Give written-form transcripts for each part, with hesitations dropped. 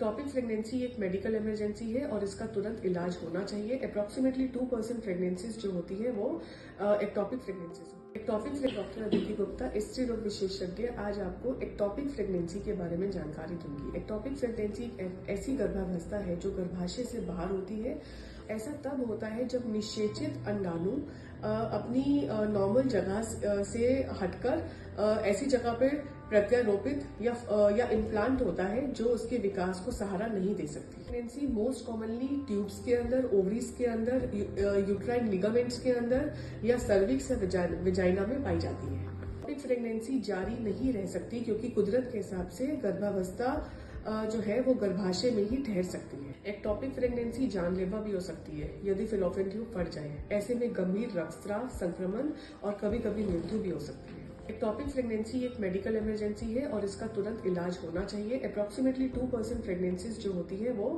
Ectopic pregnancy एक medical emergency है और इसका तुरंत इलाज होना चाहिए। अप्रोक्सीमेटली 2% प्रेगनेंसीज जो होती है वो ectopic pregnancies. Ectopic doctor Aditi Gupta, स्त्री रोग विशेषज्ञ, आज आपको एक्टॉपिक प्रेगनेंसी के बारे में जानकारी दूंगी। एक्टॉपिक प्रेगनेंसी एक ऐसी गर्भावस्था है जो गर्भाशय से बाहर होती है। ऐसा तब होता है जब निषेचित अंडाणु अपनी नॉर्मल जगह से हटकर ऐसी जगह पर प्रत्यारोपित या इम्प्लांट होता है जो उसके विकास को सहारा नहीं दे सकती। प्रेगनेंसी मोस्ट कॉमनली ट्यूब्स के अंदर, ओवरीज के अंदर, यूट्राइन लिगामेंट्स के अंदर या सर्विक्स या विजाइना में पाई जाती है। एक्टॉपिक प्रेगनेंसी जारी नहीं रह सकती क्योंकि कुदरत के हिसाब से गर्भावस्था जो है वो गर्भाशय में ही ठहर सकती है। एक्टॉपिक प्रेगनेंसी जानलेवा भी हो सकती है यदि फैलोपियन ट्यूब फट जाए। ऐसे में गंभीर रक्तस्राव, संक्रमण और कभी कभी मृत्यु भी हो सकती है। एक्टॉपिक प्रेगनेंसी एक मेडिकल इमरजेंसी है और इसका तुरंत इलाज होना चाहिए। अप्रोक्सीमेटली 2% प्रेगनेंसीज जो होती है वो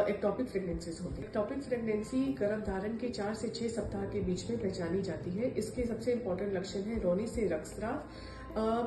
एक्टॉपिक प्रेगनेंसीज होती है। एक्टॉपिक प्रेगनेंसी गर्भधारण के 4 से 6 सप्ताह के बीच में पहचानी जाती है। इसके सबसे इम्पोर्टेंट लक्षण है रोनी से रक्तस्राव,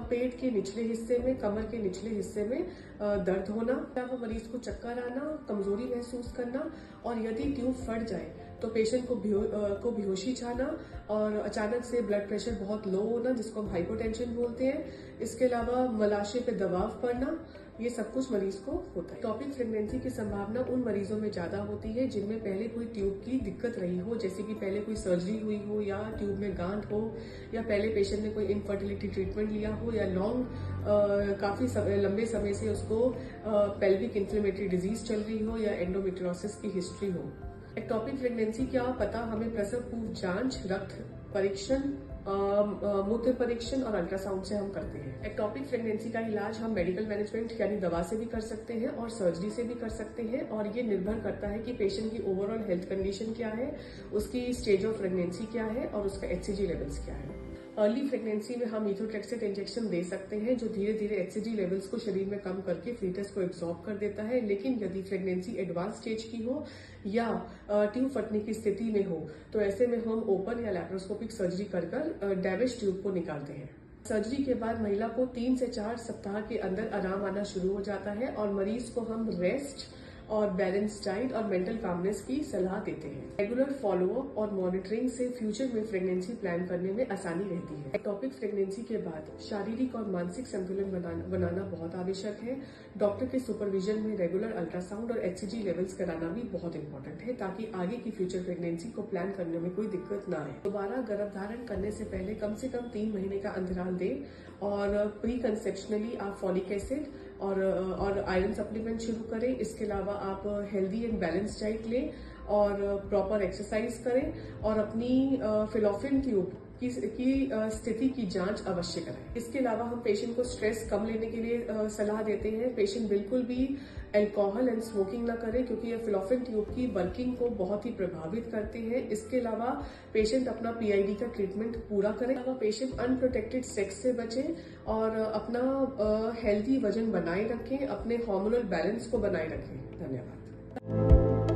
पेट के निचले हिस्से में, कमर के निचले हिस्से में दर्द होना, मरीज को चक्कर आना, कमजोरी महसूस करना और यदि ट्यूब फट जाए तो पेशेंट को बेहोशी छाना और अचानक से ब्लड प्रेशर बहुत लो होना जिसको हम हाइपोटेंशन बोलते हैं। इसके अलावा मलाशय पे दबाव पड़ना, ये सब कुछ मरीज को होता है। एक्टॉपिक प्रेगनेंसी की संभावना उन मरीजों में ज्यादा होती है जिनमें पहले कोई ट्यूब की दिक्कत रही हो, जैसे कि पहले कोई सर्जरी हुई हो या ट्यूब में गांठ हो या पहले पेशेंट ने कोई इनफर्टिलिटी ट्रीटमेंट लिया हो या काफी लंबे समय से उसको पेल्विक इन्फ्लेमेटरी डिजीज चल रही हो या एंडोमेट्रियोसिस की हिस्ट्री हो। एक्टॉपिक प्रेगनेंसी का पता हमें प्रसव पूर्व जांच, रक्त परीक्षण, मूत्र परीक्षण और अल्ट्रासाउंड से हम करते हैं। एक्टॉपिक प्रेगनेंसी का इलाज हम मेडिकल मैनेजमेंट यानी दवा से भी कर सकते हैं और सर्जरी से भी कर सकते हैं और ये निर्भर करता है कि पेशेंट की ओवरऑल हेल्थ कंडीशन क्या है, उसकी स्टेज ऑफ प्रेगनेंसी क्या है और उसका HCG लेवल्स क्या है। अर्ली प्रेगनेंसी में हम मीथोट्रेक्सेट इंजेक्शन दे सकते हैं जो धीरे धीरे HCG लेवल्स को शरीर में कम करके फीटस को एब्जॉर्ब कर देता है। लेकिन यदि प्रेगनेंसी एडवांस स्टेज की हो या ट्यूब फटने की स्थिति में हो तो ऐसे में हम ओपन या लैप्रोस्कोपिक सर्जरी कर डैमेज ट्यूब को निकालते हैं। सर्जरी के बाद महिला को 3 से 4 सप्ताह के अंदर आराम आना शुरू हो जाता है और मरीज को हम रेस्ट और बैलेंस डाइट और मेंटल कामनेस की सलाह देते हैं। रेगुलर फॉलोअप और मॉनिटरिंग से फ्यूचर में प्रेगनेंसी प्लान करने में आसानी रहती है। एक्टॉपिक प्रेगनेंसी के बाद शारीरिक और मानसिक संतुलन बनाना बहुत आवश्यक है। डॉक्टर के सुपरविजन में रेगुलर अल्ट्रासाउंड और HCG लेवल्स कराना भी बहुत इंपॉर्टेंट है ताकि आगे की फ्यूचर प्रेगनेंसी को प्लान करने में कोई दिक्कत ना आए। दोबारा गर्भधारण करने से पहले कम से कम 3 महीने का अंतराल दें और प्री कंसेप्शनली आप फॉलिक एसिड और आयरन सप्लीमेंट शुरू करें। इसके अलावा आप हेल्दी एंड बैलेंस डाइट लें और प्रॉपर एक्सरसाइज करें और अपनी फैलोपियन ट्यूब की स्थिति की जांच अवश्य करें। इसके अलावा हम पेशेंट को स्ट्रेस कम लेने के लिए सलाह देते हैं। पेशेंट बिल्कुल भी अल्कोहल एंड स्मोकिंग ना करें क्योंकि ये फैलोपियन ट्यूब की वर्किंग को बहुत ही प्रभावित करते हैं। इसके अलावा पेशेंट अपना PID का ट्रीटमेंट पूरा करें। पेशेंट अनप्रोटेक्टेड सेक्स से बचें और अपना हेल्दी वजन बनाए रखें, अपने हार्मोनल बैलेंस को बनाए रखें। धन्यवाद।